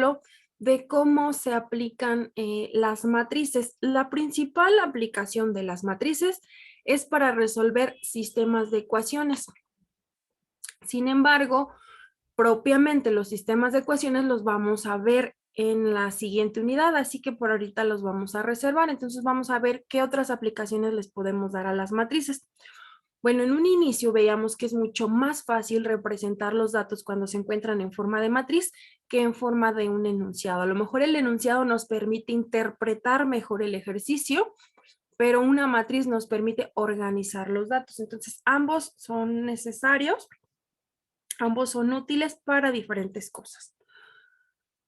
ejemplo de cómo se aplican las matrices. La principal aplicación de las matrices es para resolver sistemas de ecuaciones. Sin embargo, propiamente los sistemas de ecuaciones los vamos a ver en la siguiente unidad, así que por ahorita los vamos a reservar. Entonces vamos a ver qué otras aplicaciones les podemos dar a las matrices. Bueno, en un inicio veíamos que es mucho más fácil representar los datos cuando se encuentran en forma de matriz que en forma de un enunciado. A lo mejor el enunciado nos permite interpretar mejor el ejercicio, pero una matriz nos permite organizar los datos. Entonces, ambos son necesarios, ambos son útiles para diferentes cosas.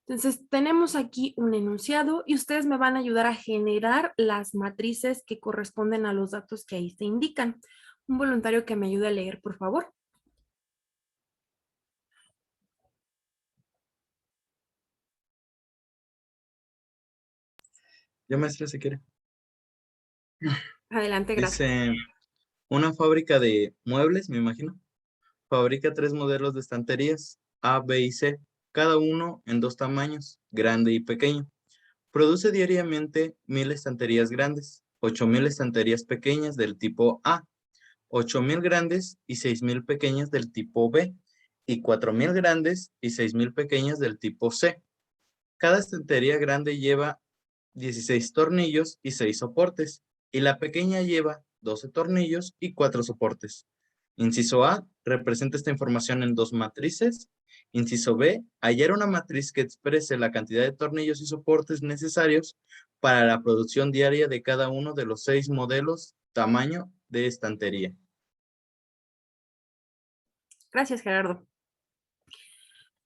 Entonces, tenemos aquí un enunciado y ustedes me van a ayudar a generar las matrices que corresponden a los datos que ahí se indican. Un voluntario que me ayude a leer, por favor. Yo, maestra, si quiere. Adelante, gracias. Dice, una fábrica de muebles, me imagino, fabrica 3 modelos de estanterías, A, B y C, cada uno en 2 tamaños, grande y pequeño. Produce diariamente 1000 estanterías grandes, 8000 estanterías pequeñas del tipo A, 8000 grandes y 6000 pequeñas del tipo B, y 4000 grandes y 6000 pequeñas del tipo C. Cada estantería grande lleva 16 tornillos y 6 soportes, y la pequeña lleva 12 tornillos y 4 soportes. Inciso A, representa esta información en 2 matrices. Inciso B, hallar una matriz que exprese la cantidad de tornillos y soportes necesarios para la producción diaria de cada uno de los 6 modelos tamaño de estantería. Gracias, Gerardo.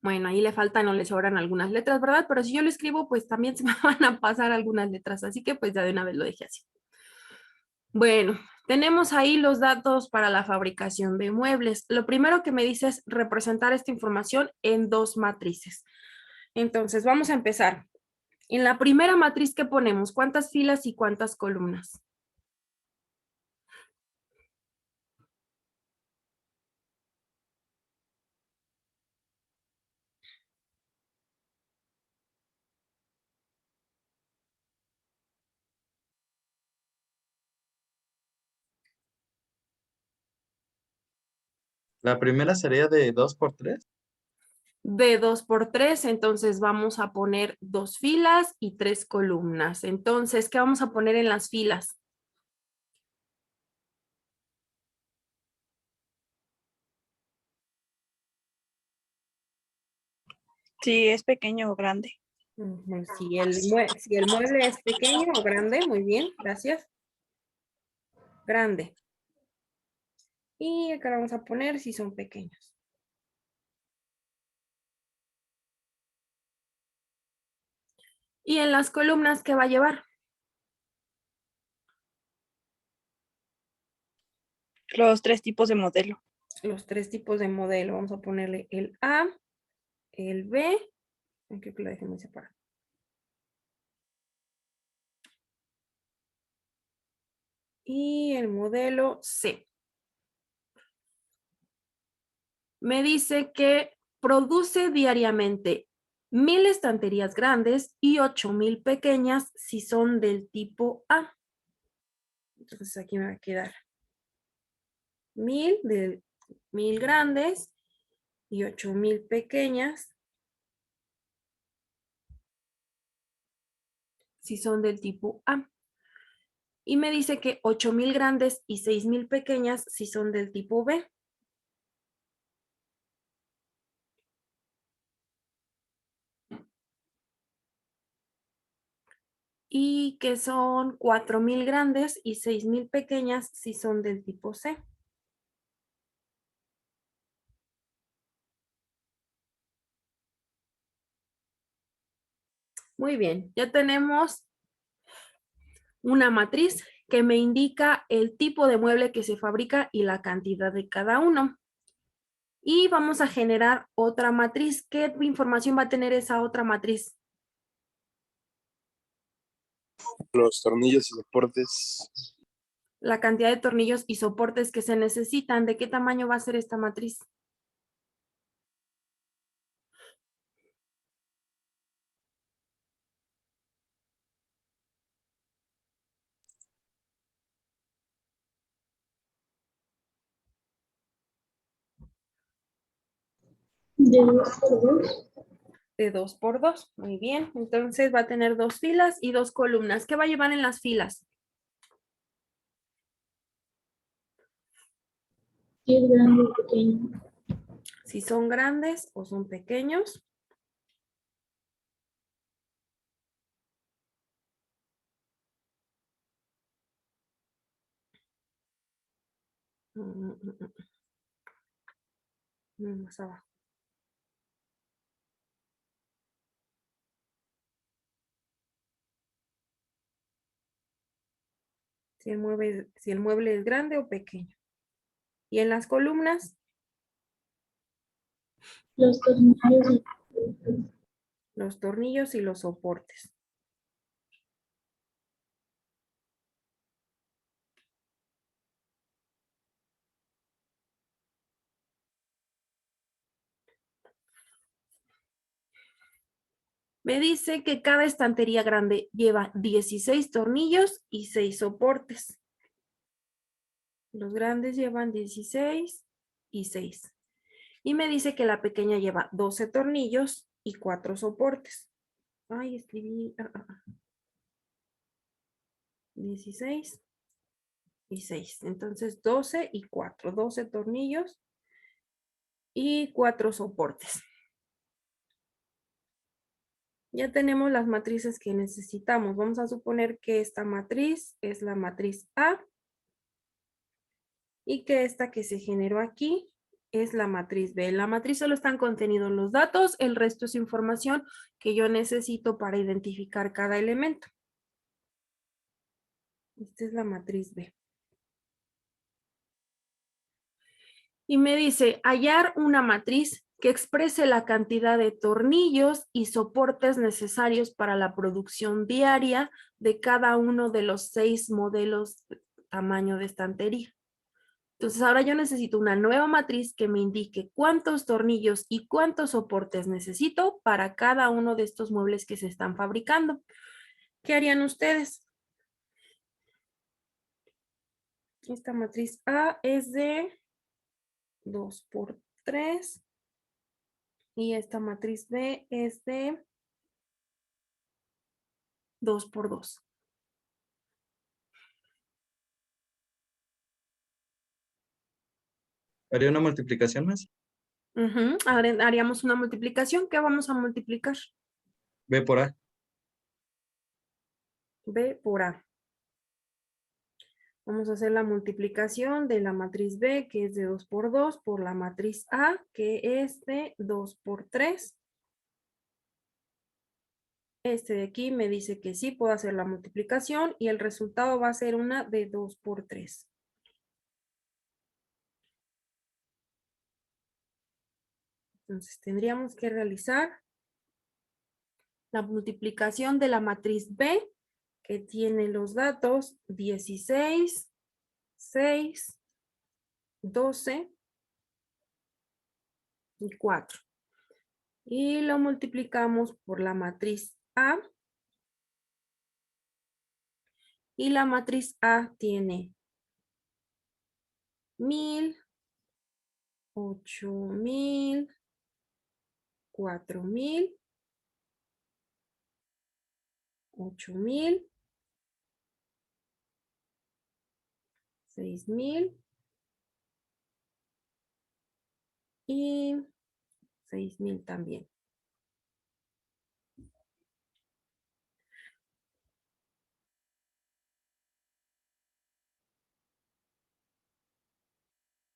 Bueno, ahí le faltan o le sobran algunas letras, ¿verdad? Pero si yo lo escribo, pues también se me van a pasar algunas letras, así que pues ya de una vez lo dejé así. Bueno, tenemos ahí los datos para la fabricación de muebles. Lo primero que me dice es representar esta información en 2 matrices. Entonces, vamos a empezar. En la primera matriz que ponemos, ¿cuántas filas y cuántas columnas? La primera sería de 2 por 3. De 2 por 3, entonces vamos a poner 2 filas y 3 columnas. Entonces, ¿qué vamos a poner en las filas? Si es pequeño o grande. Si el mueble es pequeño o grande, muy bien, gracias. Grande. Y acá vamos a poner si son pequeños. Y en las columnas, ¿qué va a llevar? Los 3 tipos de modelo. Los 3 tipos de modelo. Vamos a ponerle el A, el B. Creo que lo dejé muy separado. Y el modelo C. Me dice que produce diariamente 1000 estanterías grandes y 8000 pequeñas si son del tipo A. Entonces aquí me va a quedar 1000 grandes y 8000 pequeñas si son del tipo A. Y me dice que 8000 grandes y 6000 pequeñas si son del tipo B. Y que son 4000 grandes y 6000 pequeñas si son del tipo C. Muy bien, ya tenemos una matriz que me indica el tipo de mueble que se fabrica y la cantidad de cada uno. Y vamos a generar otra matriz. ¿Qué información va a tener esa otra matriz? Los tornillos y soportes. La cantidad de tornillos y soportes que se necesitan. ¿De qué tamaño va a ser esta matriz? De 2 por 2. De 2 por 2. Muy bien. Entonces va a tener 2 filas y 2 columnas. ¿Qué va a llevar en las filas? Si es grande o pequeño. Si son grandes o son pequeños. Más abajo. Si el mueble es grande o pequeño. Y en las columnas, Los tornillos los tornillos y los soportes. Me dice que cada estantería grande lleva 16 tornillos y 6 soportes. Los grandes llevan 16 y 6. Y me dice que la pequeña lleva 12 tornillos y 4 soportes. Ay, escribí 16 y 6. Entonces 12 y 4. 12 tornillos y 4 soportes. Ya tenemos las matrices que necesitamos. Vamos a suponer que esta matriz es la matriz A y que esta que se generó aquí es la matriz B. En la matriz solo están contenidos los datos, el resto es información que yo necesito para identificar cada elemento. Esta es la matriz B. Y me dice hallar una matriz que exprese la cantidad de tornillos y soportes necesarios para la producción diaria de cada uno de los 6 modelos de tamaño de estantería. Entonces ahora yo necesito una nueva matriz que me indique cuántos tornillos y cuántos soportes necesito para cada uno de estos muebles que se están fabricando. ¿Qué harían ustedes? Esta matriz A es de 2 por 3 y esta matriz B es de 2 por 2. ¿Haría una multiplicación más? Haríamos una multiplicación. ¿Qué vamos a multiplicar? B por A. B por A. Vamos a hacer la multiplicación de la matriz B, que es de 2 por 2, por la matriz A, que es de 2 por 3. Este de aquí me dice que sí puedo hacer la multiplicación y el resultado va a ser una de 2 por 3. Entonces tendríamos que realizar la multiplicación de la matriz B, que tiene los datos 16, 6, 12 y 4. Y lo multiplicamos por la matriz A. Y la matriz A tiene 1000, 8000, 4000, 8000, 6000 y 6000 también.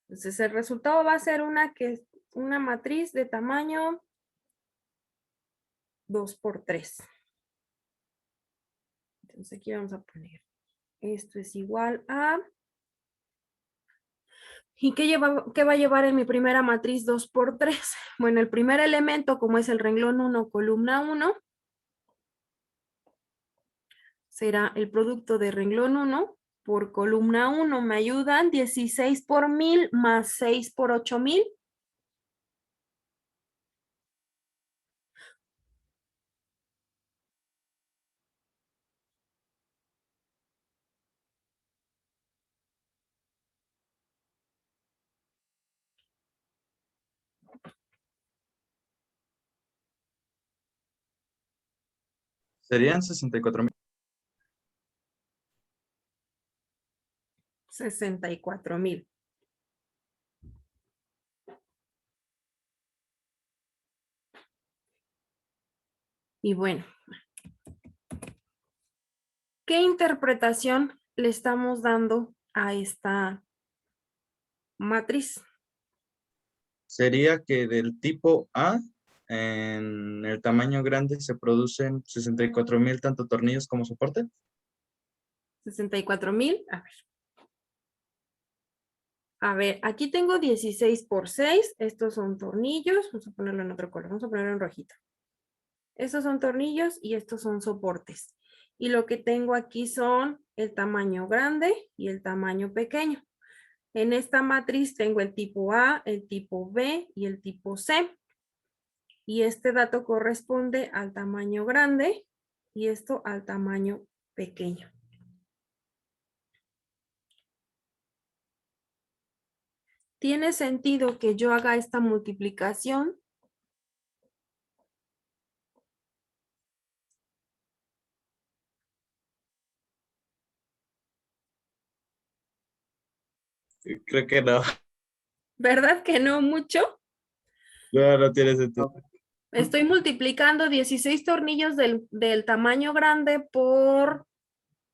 Entonces el resultado va a ser una matriz de tamaño 2 por 3. Entonces aquí vamos a poner, esto es igual a, ¿y qué va a llevar en mi primera matriz 2 por 3? Bueno, el primer elemento, como es el renglón 1, columna 1, será el producto de renglón 1 por columna 1. ¿Me ayudan? 16 por 1000 más 6 por 8000. Serían 64,000. 64,000. Y bueno, ¿qué interpretación le estamos dando a esta matriz? Sería que del tipo A, en el tamaño grande se producen 64,000 tanto tornillos como soporte. 64,000. A ver, aquí tengo 16 por 6. Estos son tornillos. Vamos a ponerlo en otro color. Vamos a ponerlo en rojito. Estos son tornillos y estos son soportes. Y lo que tengo aquí son el tamaño grande y el tamaño pequeño. En esta matriz tengo el tipo A, el tipo B y el tipo C. Y este dato corresponde al tamaño grande y esto al tamaño pequeño. ¿Tiene sentido que yo haga esta multiplicación? Creo que no. ¿Verdad que no mucho? No, no tiene sentido. Estoy multiplicando 16 tornillos del tamaño grande por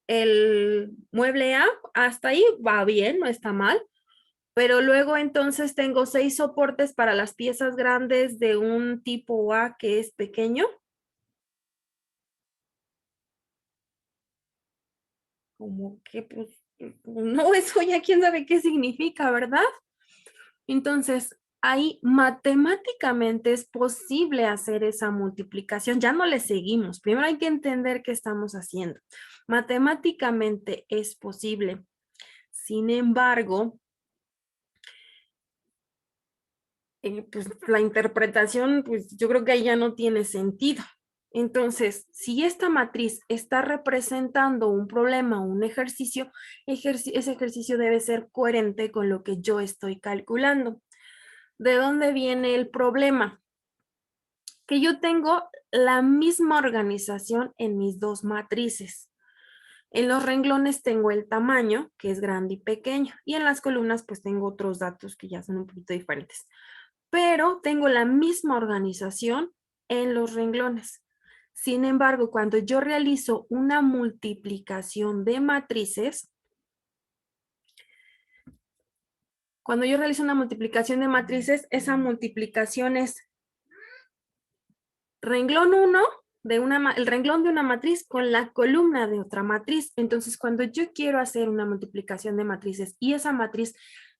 el mueble A. Hasta ahí va bien, no está mal. Pero luego entonces tengo 6 soportes para las piezas grandes de un tipo A que es pequeño. Como que, pues, no, eso ya quién sabe qué significa, ¿verdad? Entonces, ahí matemáticamente es posible hacer esa multiplicación. Ya no le seguimos. Primero hay que entender qué estamos haciendo. Matemáticamente es posible. Sin embargo, pues la interpretación, pues yo creo que ahí ya no tiene sentido. Entonces, si esta matriz está representando un problema o un ejercicio, ese ejercicio debe ser coherente con lo que yo estoy calculando. ¿De dónde viene el problema? Que yo tengo la misma organización en mis dos matrices. En los renglones tengo el tamaño, que es grande y pequeño, y en las columnas pues tengo otros datos que ya son un poquito diferentes. Pero tengo la misma organización en los renglones. Sin embargo, cuando yo realizo una multiplicación de matrices, esa multiplicación es renglón 1 el renglón de una matriz con la columna de otra matriz. Entonces, cuando yo quiero hacer una multiplicación de matrices y esa matriz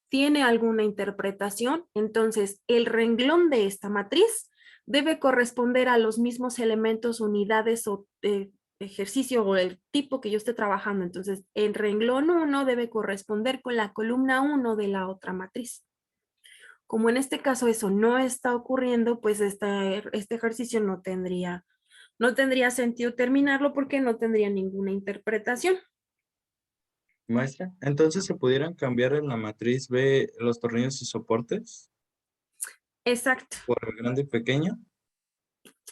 tiene alguna interpretación, entonces el renglón de esta matriz debe corresponder a los mismos elementos, unidades o ejercicio o el tipo que yo esté trabajando. Entonces, el renglón 1 debe corresponder con la columna 1 de la otra matriz. Como en este caso eso no está ocurriendo, pues este ejercicio no tendría sentido terminarlo porque no tendría ninguna interpretación. Maestra, entonces se pudieran cambiar en la matriz B los tornillos y soportes Exacto, por el grande y pequeño.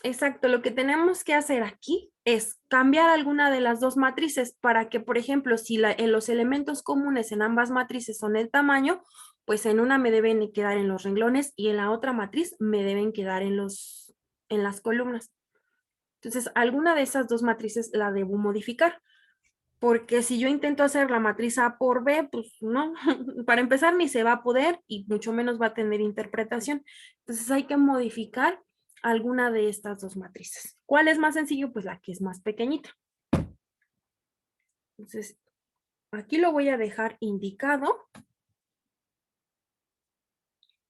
exacto. Lo que tenemos que hacer aquí es cambiar alguna de las dos matrices para que, por ejemplo, si en los elementos comunes en ambas matrices son el tamaño, pues en una me deben quedar en los renglones y en la otra matriz me deben quedar en las columnas. Entonces, alguna de esas dos matrices la debo modificar. Porque si yo intento hacer la matriz A por B, pues no, para empezar ni se va a poder y mucho menos va a tener interpretación. Entonces hay que modificar alguna de estas dos matrices. ¿Cuál es más sencillo? Pues la que es más pequeñita. Entonces, aquí lo voy a dejar indicado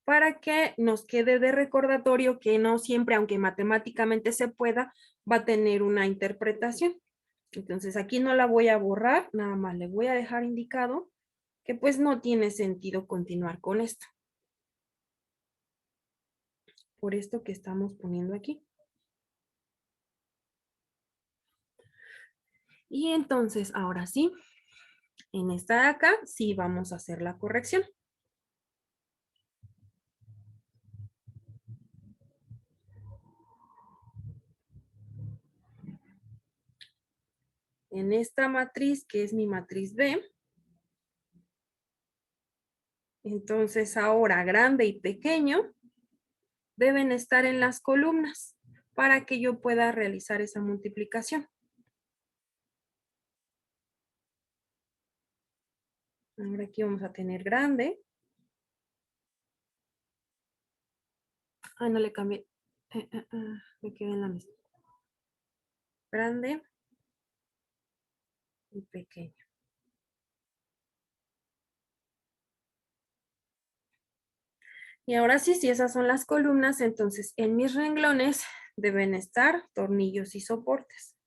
para que nos quede de recordatorio que no siempre, aunque matemáticamente se pueda, va a tener una interpretación. Entonces aquí no la voy a borrar, nada más le voy a dejar indicado que pues no tiene sentido continuar con esto. Por esto que estamos poniendo aquí. Y entonces, ahora sí, en esta de acá, sí vamos a hacer la corrección. en esta matriz, que es mi matriz B. Entonces ahora grande y pequeño deben estar en las columnas para que yo pueda realizar esa multiplicación. Ahora aquí vamos a tener grande. Ah, no le cambié. Me quedé en la misma. Grande y pequeño. Y ahora sí, si esas son las columnas, entonces en mis renglones deben estar tornillos y soportes.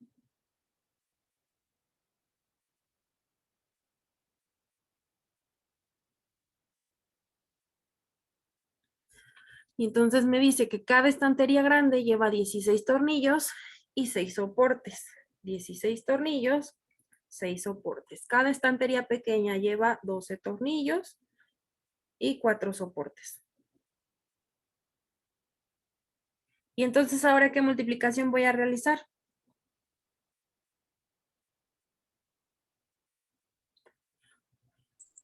Y entonces me dice que cada estantería grande lleva 16 tornillos y 6 soportes. 16 tornillos, 6 soportes. Cada estantería pequeña lleva 12 tornillos y 4 soportes. Y entonces, ¿ahora qué multiplicación voy a realizar?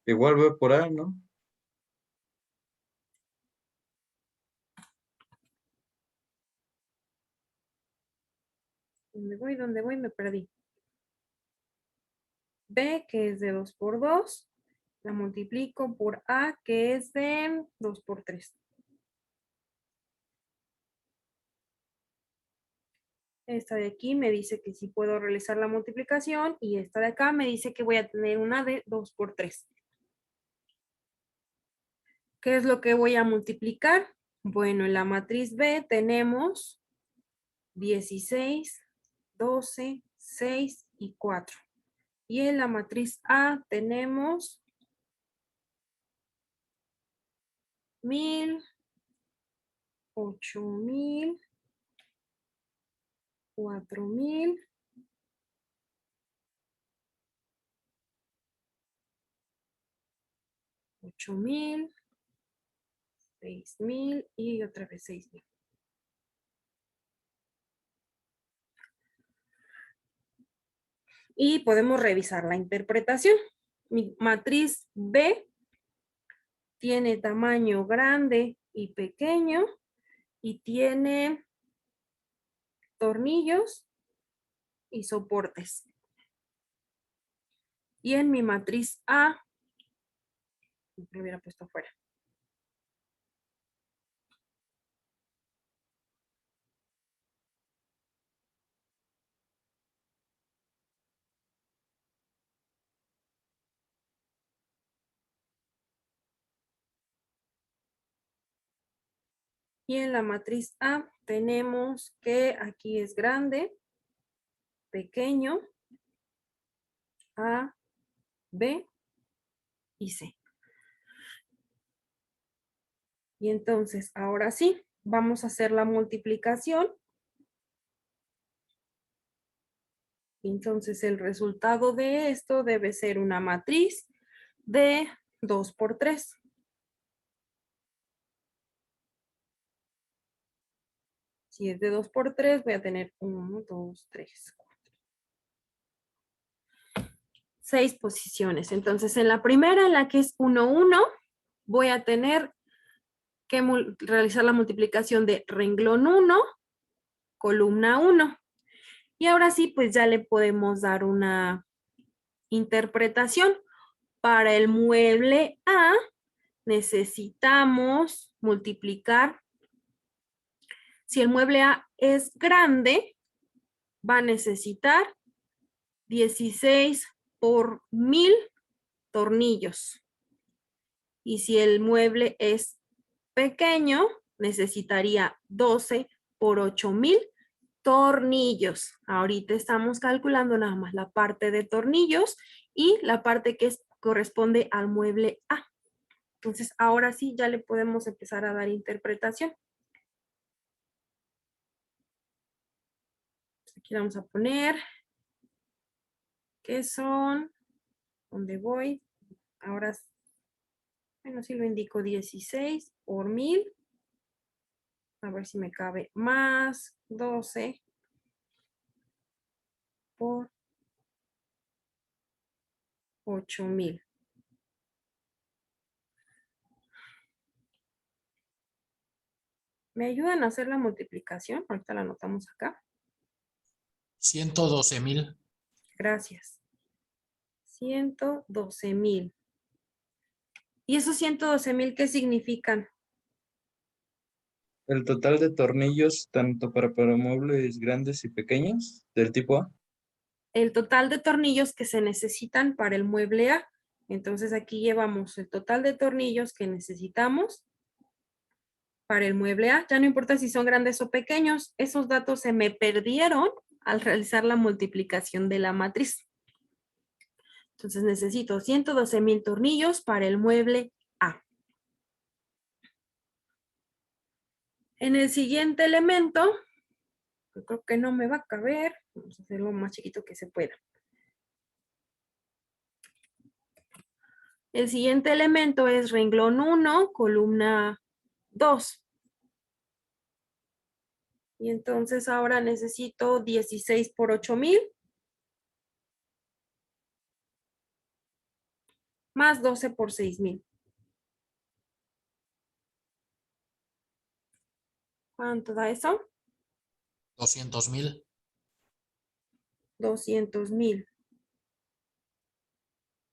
Igual voy por A, ¿no? ¿Dónde voy? Me perdí. B, que es de 2 por 2, la multiplico por A, que es de 2 por 3. Esta de aquí me dice que sí puedo realizar la multiplicación y esta de acá me dice que voy a tener una de 2 por 3. ¿Qué es lo que voy a multiplicar? Bueno, en la matriz B tenemos 16, 12, 6 y 4. Y en la matriz A tenemos 1000, 8000, 4000, 8000, 6000 y otra vez 6000. Y podemos revisar la interpretación. Mi matriz B tiene tamaño grande y pequeño y tiene tornillos y soportes. Y en mi matriz A, lo hubiera puesto afuera. Y en la matriz A tenemos que aquí es grande, pequeño, A, B y C. Y entonces, ahora sí, vamos a hacer la multiplicación. Entonces, el resultado de esto debe ser una matriz de 2 por 3. Si es de 2 por 3, voy a tener 1, 2, 3, 4. 6 posiciones. Entonces, en la primera, en la que es 1, 1, voy a tener que realizar la multiplicación de renglón 1, columna 1. Y ahora sí, pues ya le podemos dar una interpretación. Para el mueble A, necesitamos multiplicar. Si el mueble A es grande, va a necesitar 16 por 1000 tornillos. Y si el mueble es pequeño, necesitaría 12 por 8000 tornillos. Ahorita estamos calculando nada más la parte de tornillos y la parte que corresponde al mueble A. Entonces, ahora sí ya le podemos empezar a dar interpretación. Aquí vamos a poner que son, ¿dónde voy? Ahora, bueno, sí lo indico, 16 por 1000. A ver si me cabe, más 12 por 8,000. ¿Me ayudan a hacer la multiplicación? Ahorita la anotamos acá. 112,000. Gracias. 112,000. ¿Y esos 112,000 qué significan? El total de tornillos, tanto para muebles grandes y pequeños, del tipo A. El total de tornillos que se necesitan para el mueble A. Entonces aquí llevamos el total de tornillos que necesitamos para el mueble A. Ya no importa si son grandes o pequeños, esos datos se me perdieron al realizar la multiplicación de la matriz. Entonces necesito 112,000 tornillos para el mueble A. En el siguiente elemento, yo creo que no me va a caber, vamos a hacerlo lo más chiquito que se pueda. El siguiente elemento es renglón 1, columna 2. Y entonces ahora necesito 16 por 8,000 más 12 por 6,000. ¿Cuánto da eso? 200,000. 200,000.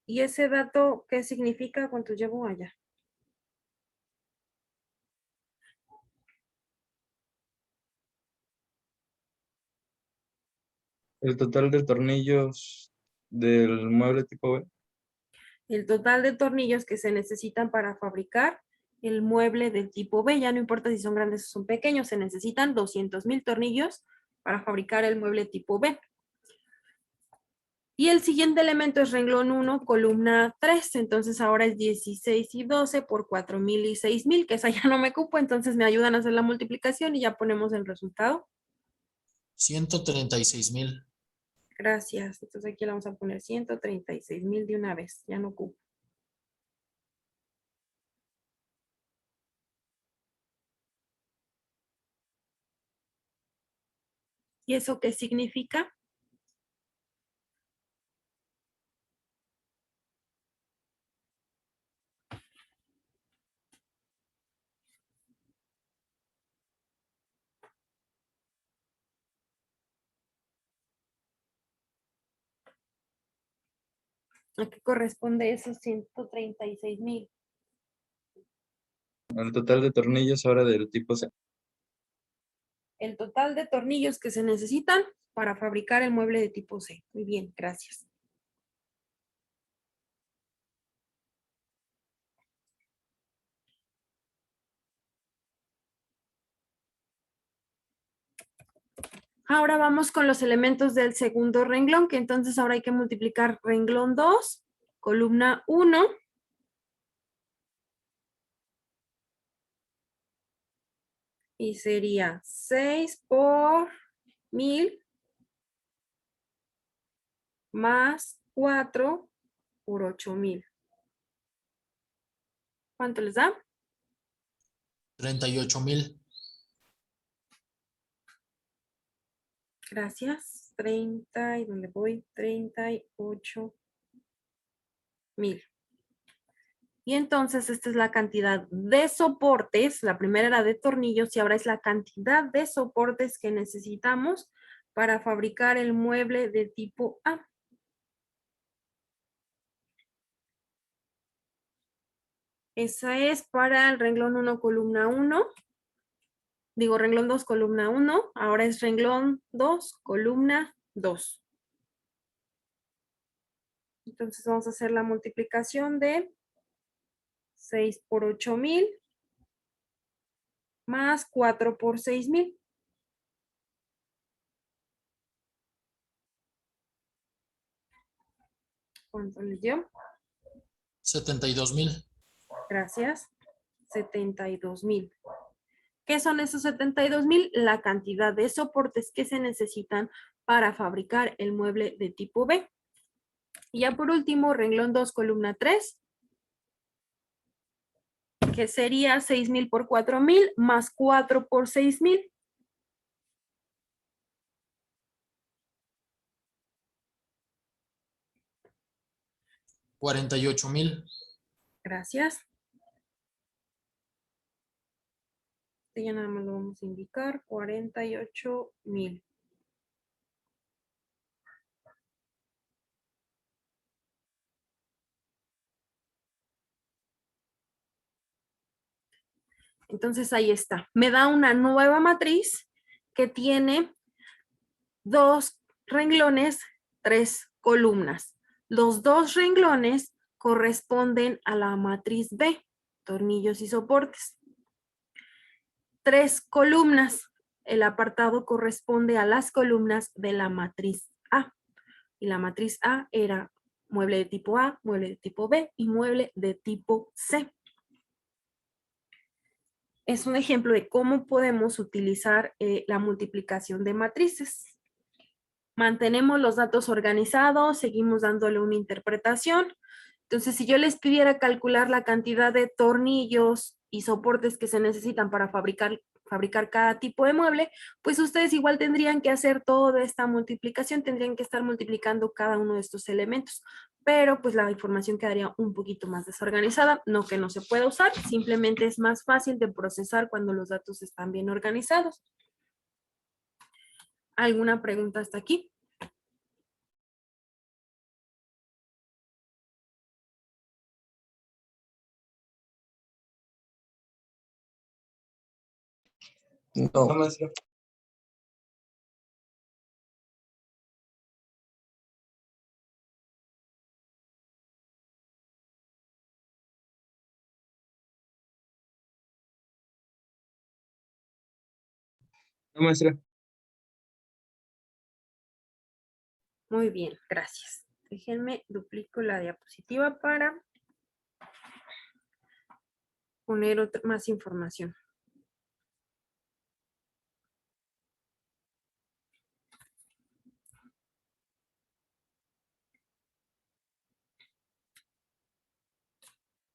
¿Y ese dato qué significa? ¿Cuánto llevo allá? El total de tornillos del mueble tipo B. El total de tornillos que se necesitan para fabricar el mueble del tipo B. Ya no importa si son grandes o son pequeños, se necesitan 200,000 tornillos para fabricar el mueble tipo B. Y el siguiente elemento es renglón 1, columna 3. Entonces ahora es 16 y 12 por 4,000 y 6,000, que esa ya no me cupo. Entonces me ayudan a hacer la multiplicación y ya ponemos el resultado. 136,000. Gracias. Entonces aquí le vamos a poner 136,000 de una vez. Ya no cupo. ¿Y eso qué significa? ¿A qué corresponde esos 136,000? El total de tornillos ahora del tipo C. El total de tornillos que se necesitan para fabricar el mueble de tipo C. Muy bien, gracias. Ahora vamos con los elementos del segundo renglón, que entonces ahora hay que multiplicar renglón 2, columna 1. Y sería 6 por 1000 más 4 por 8,000. ¿Cuánto les da? 38,000. Gracias. 30, ¿y dónde voy? 38,000. Y entonces esta es la cantidad de soportes. La primera era de tornillos y ahora es la cantidad de soportes que necesitamos para fabricar el mueble de tipo A. Esa es para el renglón 1, columna 1. Digo, renglón 2, columna 1. Ahora es renglón 2, columna 2. Entonces vamos a hacer la multiplicación de 6 por 8,000 más 4 por 6,000. ¿Cuánto les dio? 72,000. Gracias. 72,000. ¿Qué son esos 72,000? La cantidad de soportes que se necesitan para fabricar el mueble de tipo B. Y ya por último, renglón 2, columna 3, que sería 6,000 por 4,000 más 4 por 6,000. 48,000. Gracias. Este ya nada más lo vamos a indicar, 48,000. Entonces ahí está. Me da una nueva matriz que tiene 2 renglones, 3 columnas. Los 2 renglones corresponden a la matriz B, tornillos y soportes. 3 columnas. El apartado corresponde a las columnas de la matriz A. Y la matriz A era mueble de tipo A, mueble de tipo B y mueble de tipo C. Es un ejemplo de cómo podemos utilizar la multiplicación de matrices. Mantenemos los datos organizados, seguimos dándole una interpretación. Entonces, si yo les pidiera calcular la cantidad de tornillos y soportes que se necesitan para fabricar cada tipo de mueble, pues ustedes igual tendrían que hacer toda esta multiplicación, tendrían que estar multiplicando cada uno de estos elementos, pero pues la información quedaría un poquito más desorganizada, no que no se pueda usar, simplemente es más fácil de procesar cuando los datos están bien organizados. ¿Alguna pregunta hasta aquí? No, maestra. No, maestra. Muy bien, gracias. Déjenme duplico la diapositiva para poner más información.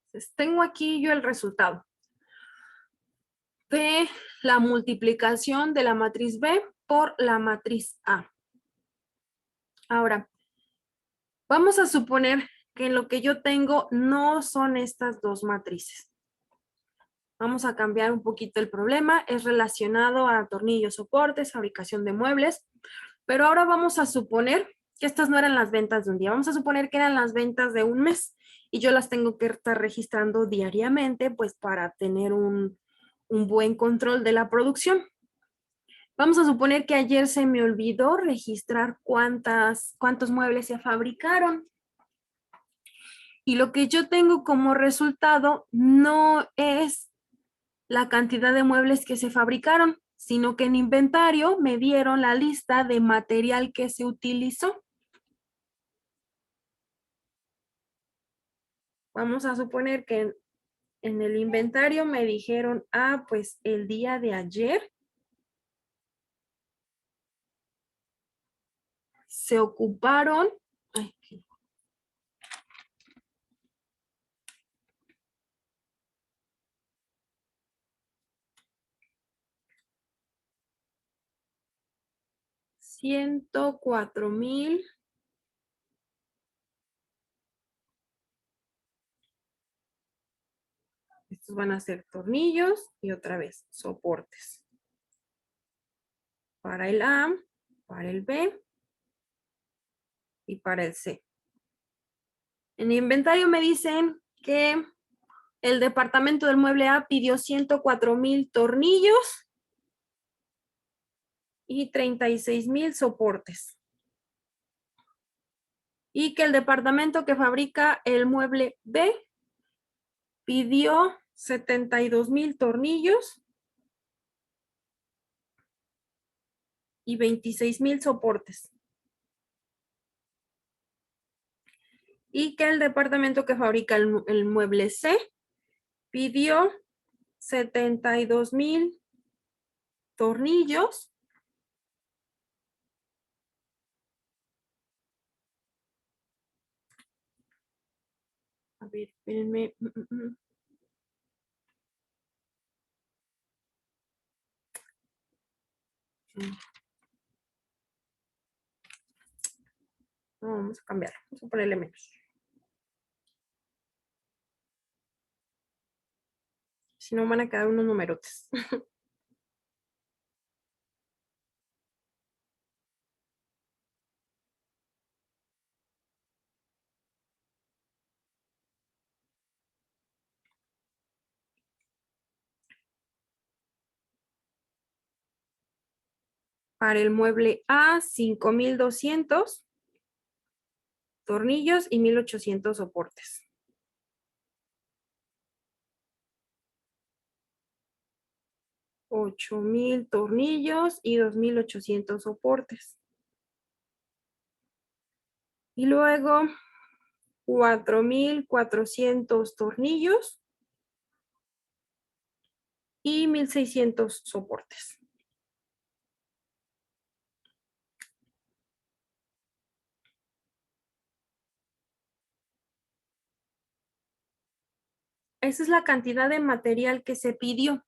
Entonces, tengo aquí yo el resultado de la multiplicación de la matriz B por la matriz A. Ahora, vamos a suponer que lo que yo tengo no son estas dos matrices. Vamos a cambiar un poquito el problema. Es relacionado a tornillos, soportes, fabricación de muebles. Pero ahora vamos a suponer que estas no eran las ventas de un día. Vamos a suponer que eran las ventas de un mes. Y yo las tengo que estar registrando diariamente, pues para tener un buen control de la producción. Vamos a suponer que ayer se me olvidó registrar cuántos muebles se fabricaron. Y lo que yo tengo como resultado no es la cantidad de muebles que se fabricaron, sino que en inventario me dieron la lista de material que se utilizó. Vamos a suponer que en el inventario me dijeron, pues el día de ayer se ocuparon, 104,000 estos van a ser tornillos y otra vez soportes. Para el A, para el B y para el C. En el inventario me dicen que el departamento del mueble A pidió 104,000 tornillos y 36,000 soportes. Y que el departamento que fabrica el mueble B pidió 72,000 tornillos y 26,000 soportes. Y que el departamento que fabrica el mueble C pidió 72,000 tornillos a ver, espérenme. No, vamos a cambiar, vamos a ponerle menos. Si no van a quedar unos numerotes. Para el mueble A, 5,200 tornillos y 1,800 soportes. 8,000 tornillos y 2,800 soportes. Y luego 4,400 tornillos y 1,600 soportes. Esa es la cantidad de material que se pidió.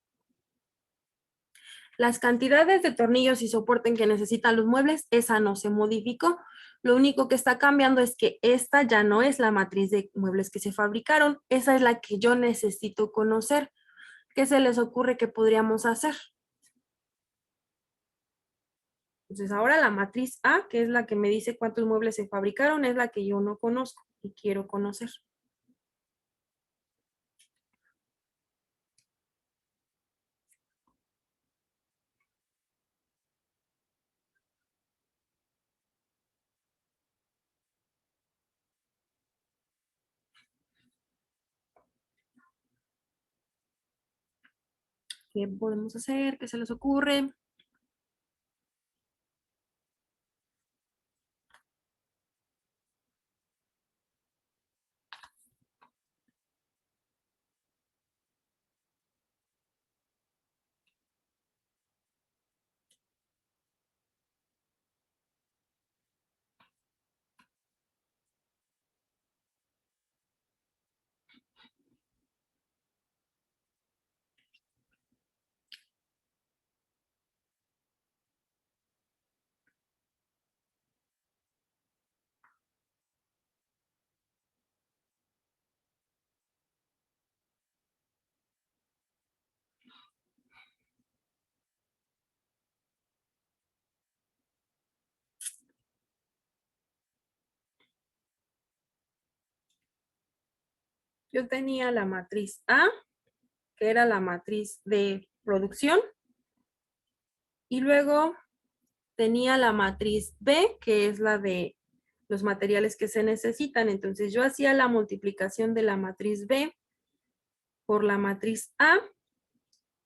Las cantidades de tornillos y soporte que necesitan los muebles, esa no se modificó. Lo único que está cambiando es que esta ya no es la matriz de muebles que se fabricaron. Esa es la que yo necesito conocer. ¿Qué se les ocurre que podríamos hacer? Entonces ahora la matriz A, que es la que me dice cuántos muebles se fabricaron, es la que yo no conozco y quiero conocer. ¿Qué podemos hacer? ¿Qué se les ocurre? Yo tenía la matriz A, que era la matriz de producción, y luego tenía la matriz B, que es la de los materiales que se necesitan. Entonces yo hacía la multiplicación de la matriz B por la matriz A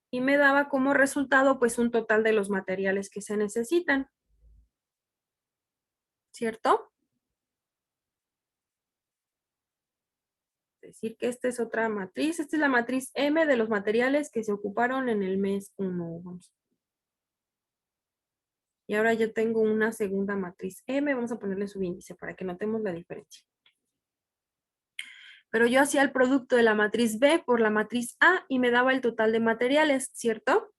y me daba como resultado pues un total de los materiales que se necesitan. ¿Cierto? Es decir que esta es otra matriz. Esta es la matriz M de los materiales que se ocuparon en el mes 1. Y ahora yo tengo una segunda matriz M. Vamos a ponerle su índice para que notemos la diferencia. Pero yo hacía el producto de la matriz B por la matriz A y me daba el total de materiales, ¿cierto?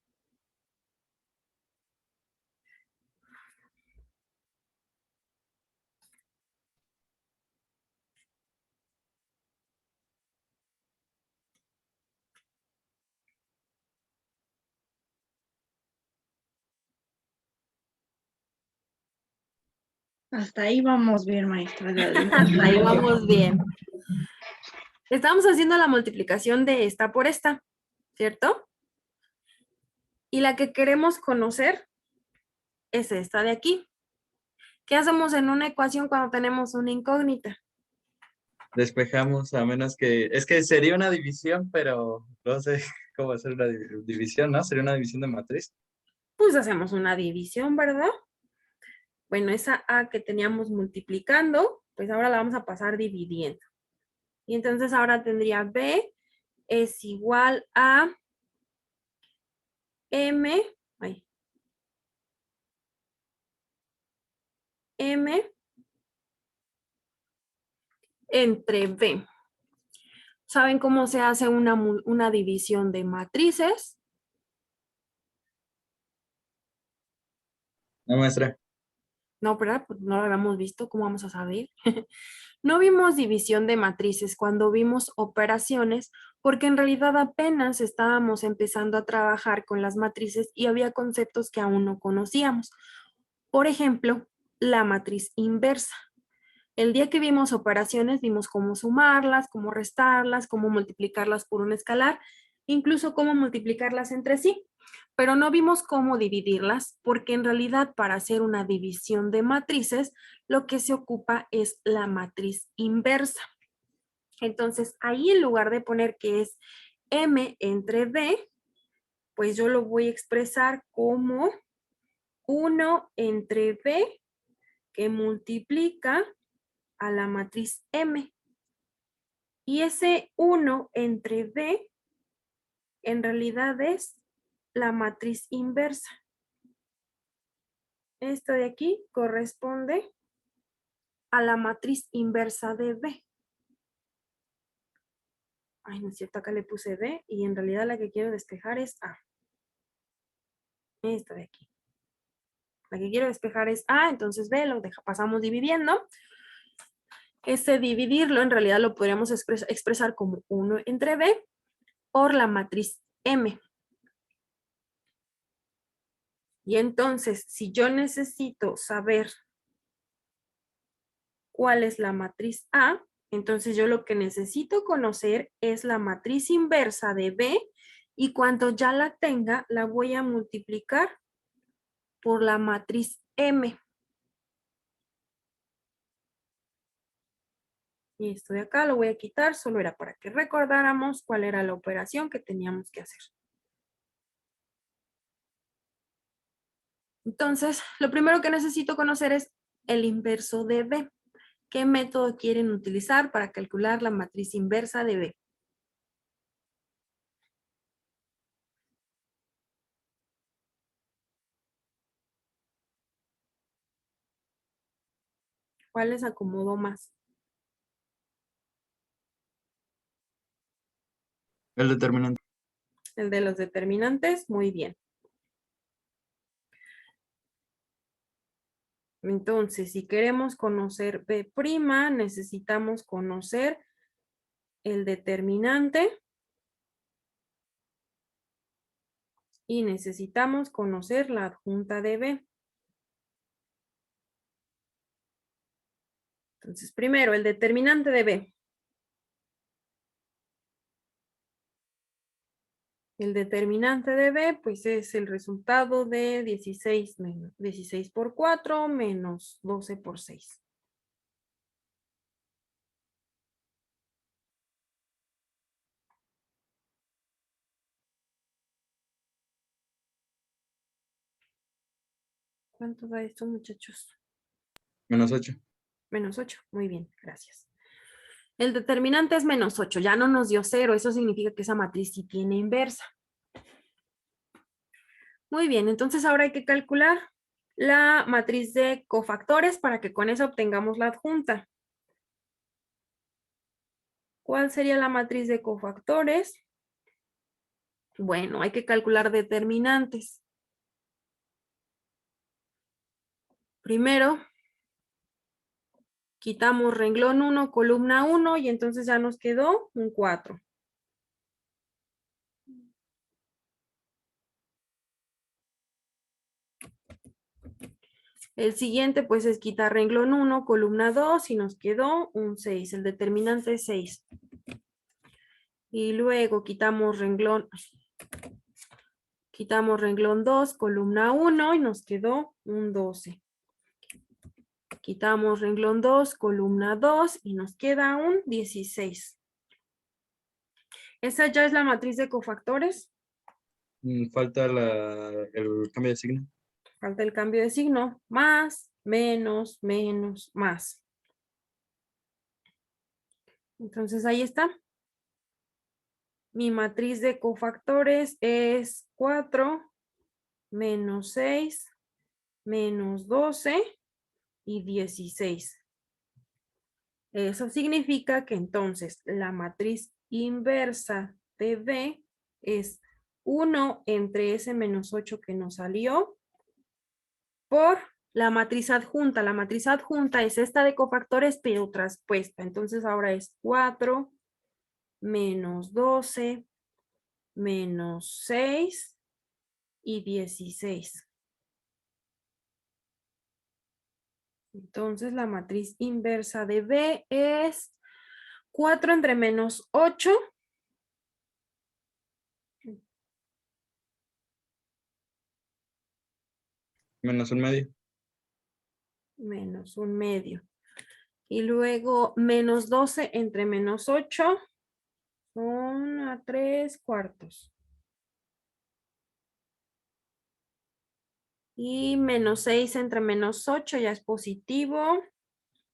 Hasta ahí vamos bien, maestra. Hasta ahí vamos bien. Estamos haciendo la multiplicación de esta por esta, ¿cierto? Y la que queremos conocer es esta de aquí. ¿Qué hacemos en una ecuación cuando tenemos una incógnita? Despejamos a menos que... Es que sería una división, pero no sé cómo hacer una división, ¿no? Sería una división de matriz. Pues hacemos una división, ¿verdad? Bueno, esa A que teníamos multiplicando, pues ahora la vamos a pasar dividiendo. Y entonces ahora tendría B es igual a M, M entre B. ¿Saben cómo se hace una división de matrices? No, maestra. No, ¿verdad? Pues no lo habíamos visto, ¿cómo vamos a saber? No vimos división de matrices cuando vimos operaciones, porque en realidad apenas estábamos empezando a trabajar con las matrices y había conceptos que aún no conocíamos. Por ejemplo, la matriz inversa. El día que vimos operaciones, vimos cómo sumarlas, cómo restarlas, cómo multiplicarlas por un escalar, incluso cómo multiplicarlas entre sí. Pero no vimos cómo dividirlas, porque en realidad para hacer una división de matrices, lo que se ocupa es la matriz inversa. Entonces, ahí en lugar de poner que es M entre B, pues yo lo voy a expresar como 1 entre B que multiplica a la matriz M. Y ese 1 entre B en realidad es la matriz inversa. Esto de aquí corresponde a la matriz inversa de B. Ay, no es cierto, acá le puse B y en realidad la que quiero despejar es A. Esta de aquí. La que quiero despejar es A, entonces B lo pasamos dividiendo. Este dividirlo en realidad lo podríamos expresar como 1 entre B por la matriz M. Y entonces, si yo necesito saber cuál es la matriz A, entonces yo lo que necesito conocer es la matriz inversa de B y cuando ya la tenga, la voy a multiplicar por la matriz M. Y esto de acá lo voy a quitar, solo era para que recordáramos cuál era la operación que teníamos que hacer. Entonces, lo primero que necesito conocer es el inverso de B. ¿Qué método quieren utilizar para calcular la matriz inversa de B? ¿Cuál les acomodó más? El determinante. El de los determinantes, muy bien. Entonces, si queremos conocer B', necesitamos conocer el determinante y necesitamos conocer la adjunta de B. Entonces, primero, el determinante de B. El determinante de B, pues es el resultado de 16 por 4 menos 12 por 6. ¿Cuánto da esto, muchachos? Menos 8. Menos 8. Muy bien, gracias. El determinante es menos 8. Ya no nos dio 0. Eso significa que esa matriz sí tiene inversa. Muy bien, entonces ahora hay que calcular la matriz de cofactores para que con eso obtengamos la adjunta. ¿Cuál sería la matriz de cofactores? Bueno, hay que calcular determinantes. Primero, quitamos renglón 1, columna 1 y entonces ya nos quedó un 4. El siguiente pues es quitar renglón 1, columna 2 y nos quedó un 6. El determinante es 6. Y luego quitamos renglón 2, columna 1 y nos quedó un 12. Quitamos renglón 2, columna 2 y nos queda un 16. ¿Esa ya es la matriz de cofactores? Falta el cambio de signo. Falta el cambio de signo. Más, menos, menos, más. Entonces ahí está. Mi matriz de cofactores es 4 menos 6 menos 12 y 16. Eso significa que entonces la matriz inversa de B es 1 entre ese menos 8 que nos salió por la matriz adjunta. La matriz adjunta es esta de cofactores, pero traspuesta. Entonces ahora es 4 menos 12 menos 6 y 16. Entonces la matriz inversa de B es 4 entre menos 8. Menos un medio. Menos un medio. Y luego menos 12 entre menos 8 son a 3/4. Y menos 6 entre menos 8 ya es positivo.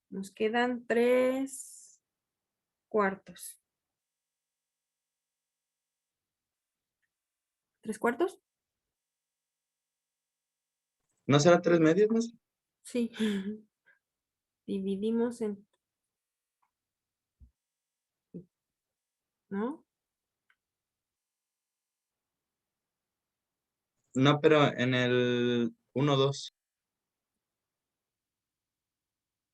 Nos quedan 3/4. ¿3/4? ¿No será 3 medios, maestra? Sí. Dividimos en... ¿No? No, pero en el 1, 2.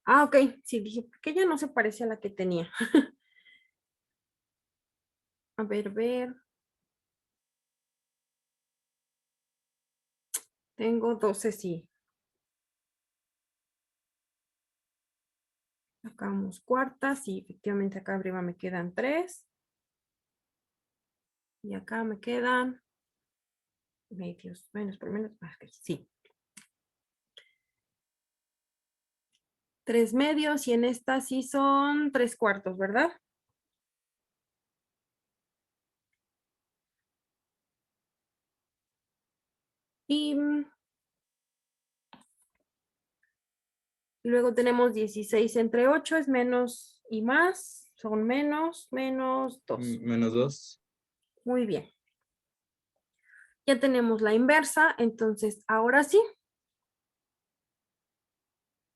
Ah, ok. Sí, dije, ¿por qué ya no se parece a la que tenía? A ver. Tengo 12, sí. Sacamos cuartas y efectivamente acá arriba me quedan 3. Y acá me quedan medios. Menos por menos. Sí. 3 medios y en esta sí son 3/4, ¿verdad? Y luego tenemos 16 entre 8 es menos y más. Son menos 2. Menos 2. Muy bien. Ya tenemos la inversa, entonces ahora sí.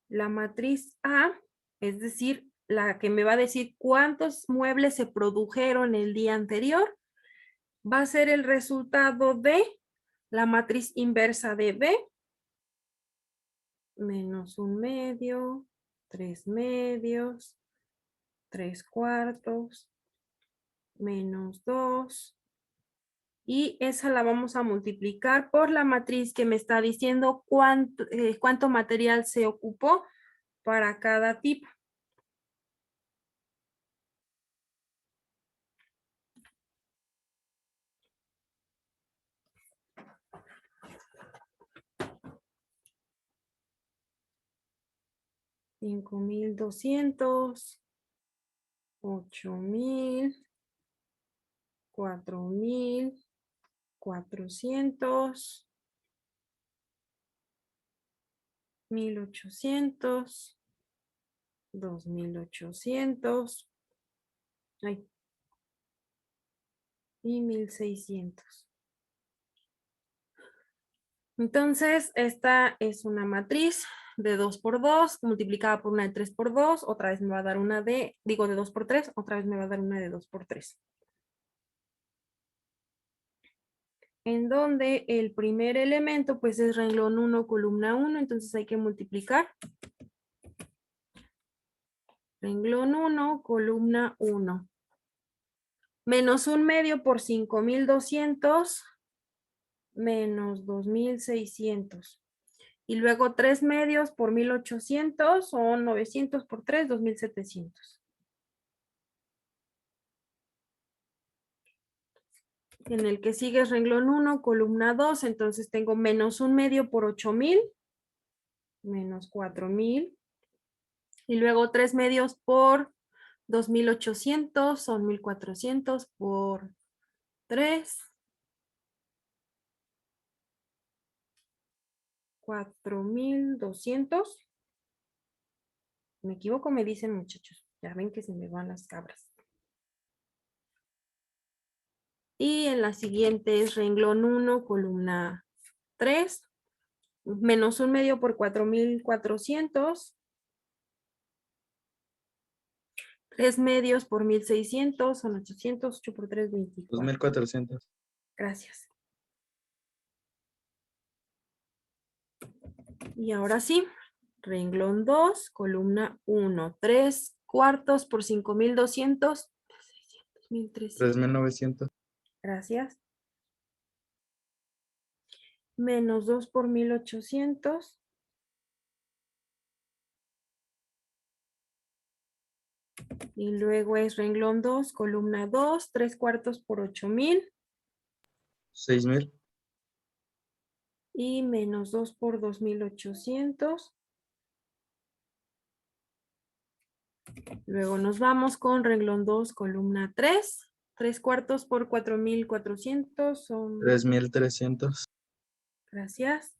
La matriz A, es decir, la que me va a decir cuántos muebles se produjeron el día anterior, va a ser el resultado de la matriz inversa de B, menos un medio, 3 medios, 3/4, menos 2. Y esa la vamos a multiplicar por la matriz que me está diciendo cuánto material se ocupó para cada tipo. $5,200, 8,000, 4,400, 1,800, 2,800, y 1,600. Entonces, esta es una matriz de 2×2 multiplicada por una de 3×2. Otra vez me va a dar una de 2×3. Otra vez me va a dar una de 2×3. En donde el primer elemento pues es renglón 1, columna 1. Entonces hay que multiplicar. Renglón 1, columna 1. Menos un medio por 5,200 menos 2,600. Y luego 3 medios por 1,800 son 900 por 3, 2,700. En el que sigue es renglón 1, columna 2, entonces tengo menos un medio por 8,000, menos 4,000. Y luego 3 medios por 2,800 son 1,400 por 3. 4,200. Me equivoco, me dicen muchachos. Ya ven que se me van las cabras. Y en la siguiente es renglón 1, columna 3. Menos un medio por 4,400. 3 medios por 1,600 son 800. 8 por 3, 24. 2,400. Gracias. Y ahora sí, renglón 2, columna 1, 3 cuartos por 5,200, 1,300. 3,900. Gracias. Menos 2 por 1,800. Y luego es renglón 2, columna 2, 3 cuartos por 8,000. 6,000. Y menos 2 por 2,800. Luego nos vamos con renglón 2, columna 3. 3 cuartos por 4,400 son... 3,300. Gracias.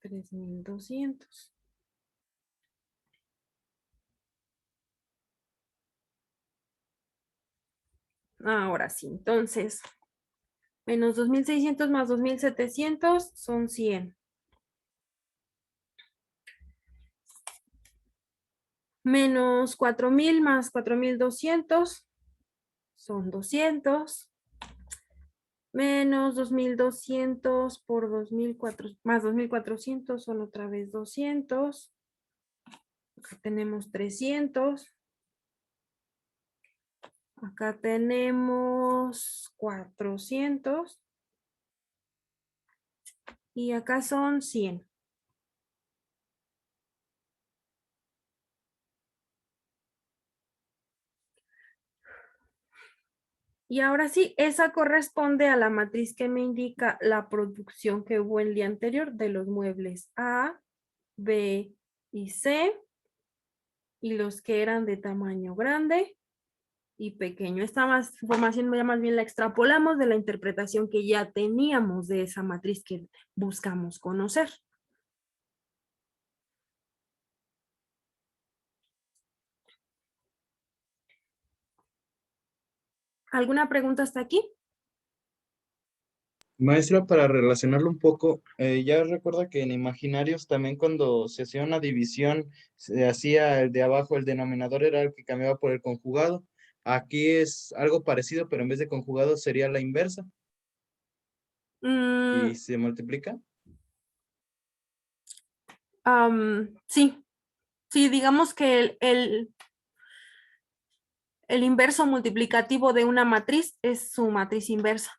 3,200. Ahora sí, entonces, menos 2,600 más 2,700 son 100. Menos 4,000 más 4,200 son 200. Menos 2,200 por 2,400 más 2,400 son otra vez 200. Acá tenemos 300. Acá tenemos 400. Y acá son 100. Y ahora sí, esa corresponde a la matriz que me indica la producción que hubo el día anterior de los muebles A, B y C, y los que eran de tamaño grande y pequeño. Esta información ya más bien la extrapolamos de la interpretación que ya teníamos de esa matriz que buscamos conocer. ¿Alguna pregunta hasta aquí? Maestra, para relacionarlo un poco, ya recuerda que en imaginarios también cuando se hacía una división, se hacía el de abajo, el denominador era el que cambiaba por el conjugado. Aquí es algo parecido, pero en vez de conjugado sería la inversa. Mm, Y se multiplica. sí. Sí, digamos que el inverso multiplicativo de una matriz es su matriz inversa.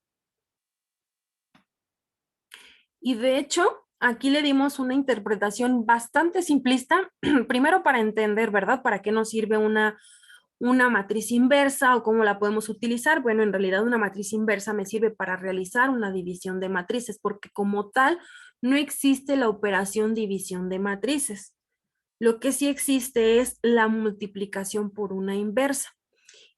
Y de hecho, aquí le dimos una interpretación bastante simplista, primero para entender, ¿verdad? ¿Para qué nos sirve una matriz inversa o cómo la podemos utilizar? Bueno, en realidad una matriz inversa me sirve para realizar una división de matrices, porque como tal no existe la operación división de matrices. Lo que sí existe es la multiplicación por una inversa.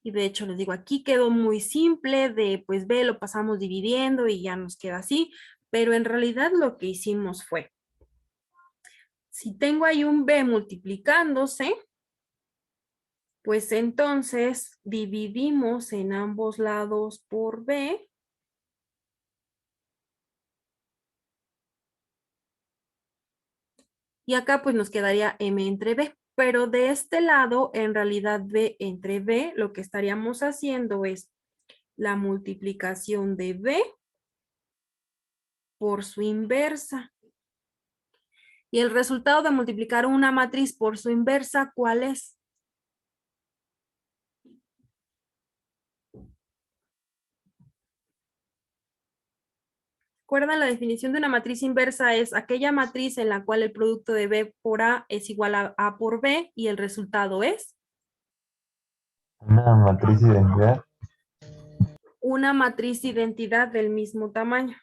Y de hecho les digo, aquí quedó muy simple de pues B lo pasamos dividiendo y ya nos queda así, pero en realidad lo que hicimos fue, si tengo ahí un B multiplicándose, pues entonces dividimos en ambos lados por B. Y acá pues nos quedaría M entre B. Pero de este lado, en realidad B entre B, lo que estaríamos haciendo es la multiplicación de B por su inversa. Y el resultado de multiplicar una matriz por su inversa, ¿cuál es? ¿Recuerdan? La definición de una matriz inversa es aquella matriz en la cual el producto de B por A es igual a A por B y el resultado es Una matriz de identidad. una matriz de identidad del mismo tamaño.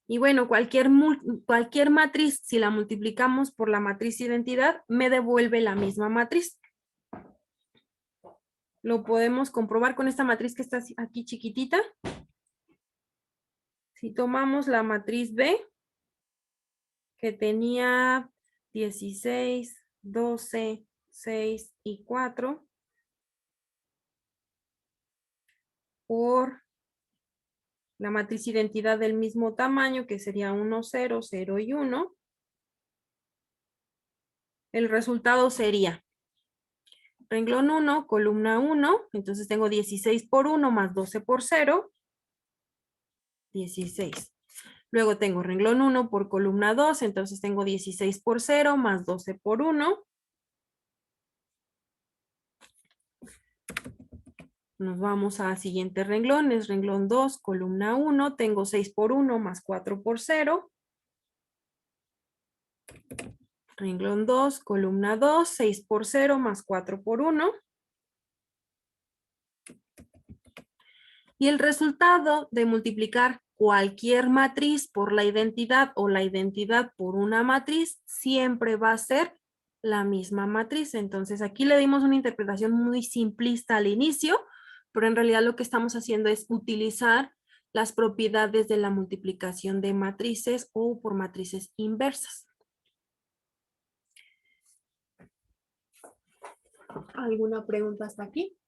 Y bueno, cualquier matriz, si la multiplicamos por la matriz de identidad, me devuelve la misma matriz. Lo podemos comprobar con esta matriz que está aquí chiquitita. Si tomamos la matriz B, que tenía 16, 12, 6 y 4, por la matriz identidad del mismo tamaño, que sería 1, 0, 0 y 1, el resultado sería renglón 1, columna 1, entonces tengo 16 por 1 más 12 por 0, 16. Luego tengo renglón 1 por columna 2, entonces tengo 16 por 0 más 12 por 1. Nos vamos a siguiente renglón, es renglón 2, columna 1, tengo 6 por 1 más 4 por 0. Renglón 2, columna 2, 6 por 0 más 4 por 1. Y el resultado de multiplicar cualquier matriz por la identidad o la identidad por una matriz siempre va a ser la misma matriz. Entonces aquí le dimos una interpretación muy simplista al inicio, pero en realidad lo que estamos haciendo es utilizar las propiedades de la multiplicación de matrices o por matrices inversas. ¿Alguna pregunta hasta aquí?